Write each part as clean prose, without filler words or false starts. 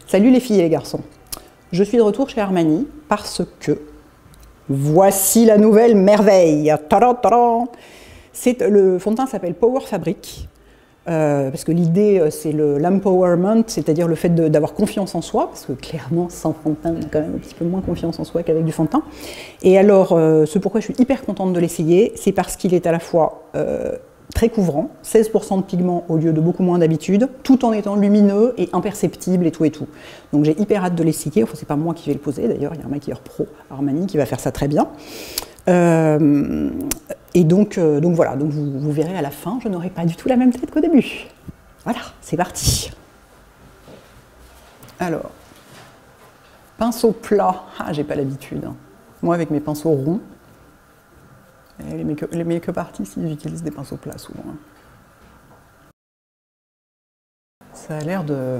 Salut les filles et les garçons. Je suis de retour chez Armani parce que voici la nouvelle merveille. Tadam, tadam. Le fond de teint s'appelle Power Fabric. Parce que l'idée, c'est l'empowerment, c'est-à-dire le fait d'avoir confiance en soi, parce que clairement, sans fond de teint, on a quand même un petit peu moins confiance en soi qu'avec du fond de teint. Et alors, ce pourquoi je suis hyper contente de l'essayer, c'est parce qu'il est à la fois très couvrant, 16% de pigment au lieu de beaucoup moins d'habitude, tout en étant lumineux et imperceptible et tout et tout. Donc j'ai hyper hâte de l'essayer, enfin c'est pas moi qui vais le poser d'ailleurs, il y a un maquilleur pro Armani qui va faire ça très bien. Et donc voilà, donc vous verrez à la fin, je n'aurai pas du tout la même tête qu'au début. Voilà, c'est parti. Alors, pinceau plat, j'ai pas l'habitude. Moi avec mes pinceaux ronds, les make-up artistes, ils utilisent des pinceaux plats souvent. Ça a l'air de...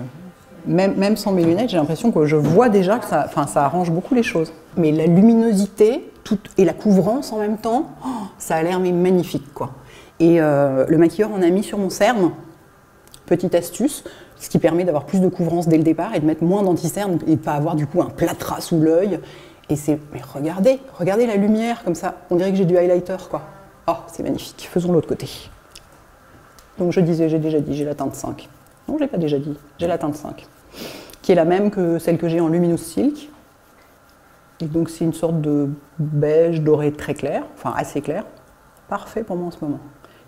Même sans mes lunettes, j'ai l'impression que je vois déjà que ça arrange beaucoup les choses. Mais la luminosité et la couvrance en même temps, ça a l'air magnifique, quoi. Et le maquilleur en a mis sur mon cerne, petite astuce, ce qui permet d'avoir plus de couvrance dès le départ et de mettre moins d'anti-cerne et de pas avoir du coup un plâtras sous l'œil. Et mais regardez la lumière comme ça, on dirait que j'ai du highlighter, quoi. Oh, c'est magnifique. Faisons l'autre côté. Donc j'ai déjà dit, j'ai la teinte 5. Non, j'ai pas déjà dit, j'ai la teinte 5, qui est la même que celle que j'ai en Luminous Silk. Et donc c'est une sorte de beige doré très clair, enfin assez clair. Parfait pour moi en ce moment.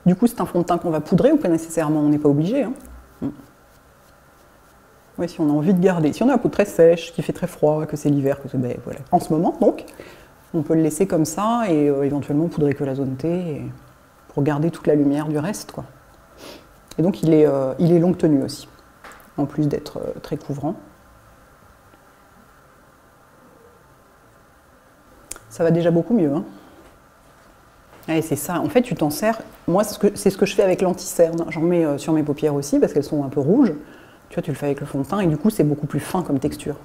Du coup, c'est un fond de teint qu'on va poudrer ou pas nécessairement, on n'est pas obligé. Hein. Oui, si on a envie de garder. Si on a la peau très sèche, qui fait très froid, que c'est l'hiver, que c'est voilà. En ce moment, donc, on peut le laisser comme ça et éventuellement poudrer que la zone T pour garder toute la lumière du reste, quoi. Et donc il est longue tenue aussi, en plus d'être très couvrant. Ça va déjà beaucoup mieux. Hein. Ouais, c'est ça, en fait tu t'en sers, moi c'est ce que je fais avec l'anti-cerne, j'en mets sur mes paupières aussi parce qu'elles sont un peu rouges. Tu vois, tu le fais avec le fond de teint et du coup c'est beaucoup plus fin comme texture.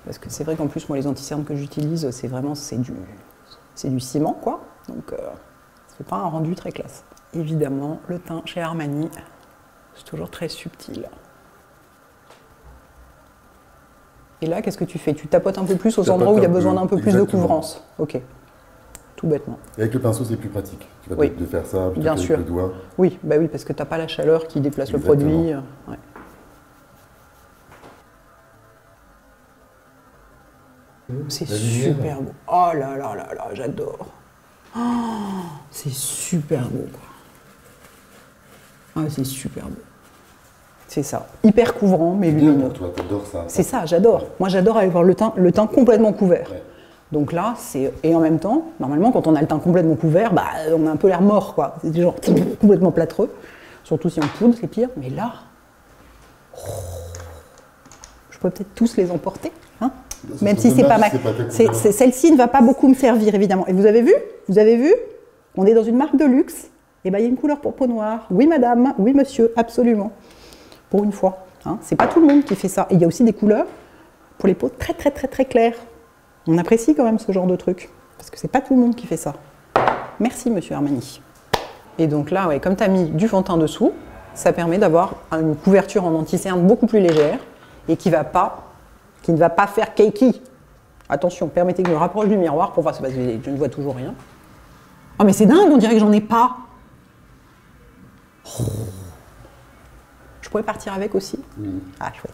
Parce que c'est vrai qu'en plus moi les anti-cernes que j'utilise c'est du ciment, quoi, donc ça fait pas un rendu très classe. Évidemment, le teint chez Armani, c'est toujours très subtil. Et là, qu'est-ce que tu fais? Tu tapotes un peu plus aux endroits où il y a besoin d'un peu plus de couvrance. Ok, tout bêtement. Et avec le pinceau, c'est plus pratique. Tu vas de faire ça plutôt qu'avec le doigt. Oui, bah oui, parce que tu n'as pas la chaleur qui déplace le produit. Ouais. C'est super beau. Oh là là là là, j'adore. Oh, c'est super beau, quoi. Ah, c'est super beau. C'est ça. Hyper couvrant, mais lumineux. Toi, t'adores ça. C'est ça, j'adore. Moi, j'adore avoir le teint complètement couvert. Ouais. Donc là, et en même temps, normalement, quand on a le teint complètement couvert, bah, on a un peu l'air mort, quoi. C'est genre complètement plâtreux. Surtout si on poudre, c'est pire. Mais là, je pourrais peut-être tous les emporter, hein. Même si c'est pas ma... Celle-ci ne va pas beaucoup me servir, évidemment. Et vous avez vu? On est dans une marque de luxe. Et bien, il y a une couleur pour peau noire. Oui, madame. Oui, monsieur. Absolument. Pour une fois. Hein. C'est pas tout le monde qui fait ça. Et il y a aussi des couleurs pour les peaux très, très, très, très claires. On apprécie quand même ce genre de truc. Parce que c'est pas tout le monde qui fait ça. Merci, monsieur Armani. Et donc là, ouais, comme tu as mis du fond de teint dessous, ça permet d'avoir une couverture en anti-cerne beaucoup plus légère et qui ne va pas faire cakey. Attention, permettez que je me rapproche du miroir pour voir ça, parce que je ne vois toujours rien. Oh, mais c'est dingue, on dirait que j'en ai pas. Oh. Je pourrais partir avec aussi. Oui. Ah, chouette.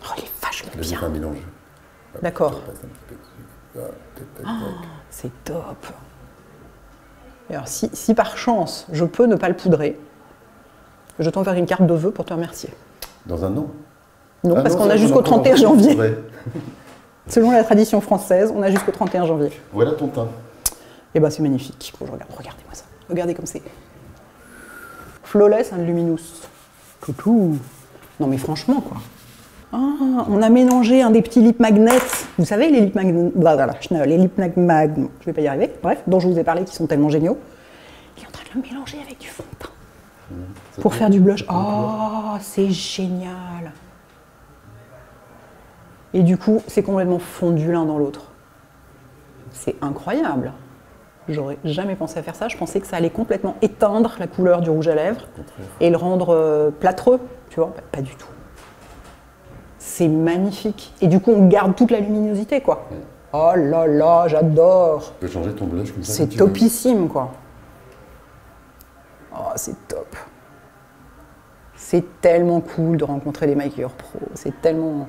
Oh, les vaches, je bien. Un mélange. D'accord. C'est top. Et alors, si par chance, je peux ne pas le poudrer, je t'enverrai une carte de vœux pour te remercier. Dans un an? Non, parce qu'on a jusqu'au 31 janvier. Selon la tradition française, on a jusqu'au 31 janvier. Voilà ton teint. Et bah c'est magnifique. Bon, regardez-moi ça. Regardez comme c'est. Flawless and luminous. Coucou. Non mais franchement, quoi. Ah, on a mélangé un des petits lip magnets. Vous savez, les lip magnets. Voilà, les lip magnets. Je vais pas y arriver. Bref, dont je vous ai parlé, qui sont tellement géniaux. Il est en train de le mélanger avec du fond de teint. Pour faire du blush. Oh, c'est génial. Et du coup, c'est complètement fondu l'un dans l'autre. C'est incroyable. J'aurais jamais pensé à faire ça. Je pensais que ça allait complètement éteindre la couleur du rouge à lèvres et le rendre plâtreux, tu vois. Pas du tout. C'est magnifique. Et du coup, on garde toute la luminosité, quoi. Oh là là, j'adore. Tu peux changer ton blush comme ça. C'est topissime, quoi. Oh, c'est top. C'est tellement cool de rencontrer des maquilleurs pros. C'est tellement...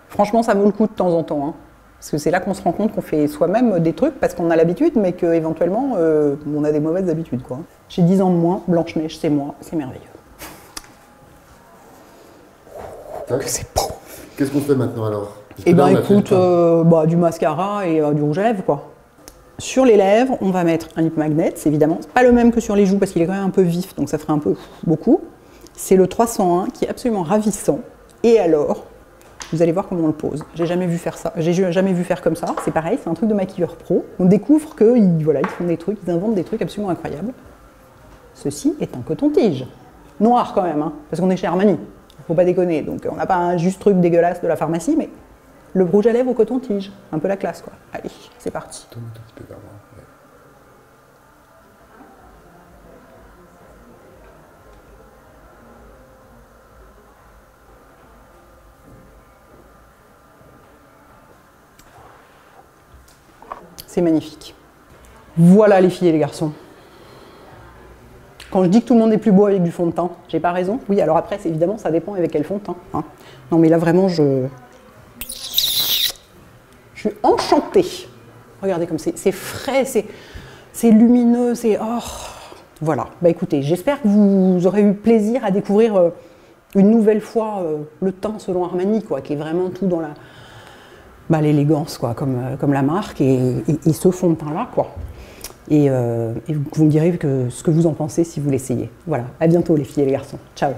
Franchement, ça vaut le coup de temps en temps, hein. Parce que c'est là qu'on se rend compte qu'on fait soi-même des trucs parce qu'on a l'habitude, mais qu'éventuellement, on a des mauvaises habitudes, quoi. J'ai 10 ans de moins, Blanche-Neige, c'est moi, c'est merveilleux. C'est beau. Qu'est-ce qu'on fait maintenant, alors? Eh ben écoute, du mascara et du rouge à lèvres, quoi. Sur les lèvres, on va mettre un lip magnet, évidemment. C'est pas le même que sur les joues parce qu'il est quand même un peu vif, donc ça ferait un peu beaucoup. C'est le 301 qui est absolument ravissant. Et alors, vous allez voir comment on le pose. J'ai jamais vu faire ça. J'ai jamais vu faire comme ça. C'est pareil, c'est un truc de maquilleur pro. On découvre qu'ils font des trucs, ils inventent des trucs absolument incroyables. Ceci est un coton-tige. Noir quand même, hein, parce qu'on est chez Armani. Faut pas déconner. Donc on n'a pas un juste truc dégueulasse de la pharmacie, mais le rouge à lèvres au coton-tige. Un peu la classe, quoi. Allez, c'est parti. C'est magnifique. Voilà les filles et les garçons. Quand je dis que tout le monde est plus beau avec du fond de teint, j'ai pas raison? Oui, alors après, évidemment, ça dépend avec quel fond de teint. Hein. Non, mais là, vraiment, je suis enchantée. Regardez comme c'est frais, c'est lumineux, c'est... Oh. Voilà. Bah écoutez, j'espère que vous aurez eu plaisir à découvrir une nouvelle fois le teint selon Armani, quoi, qui est vraiment tout dans l'élégance, quoi, comme la marque, et ce fond de teint-là, quoi. Et vous me direz ce que vous en pensez si vous l'essayez. Voilà, à bientôt les filles et les garçons. Ciao.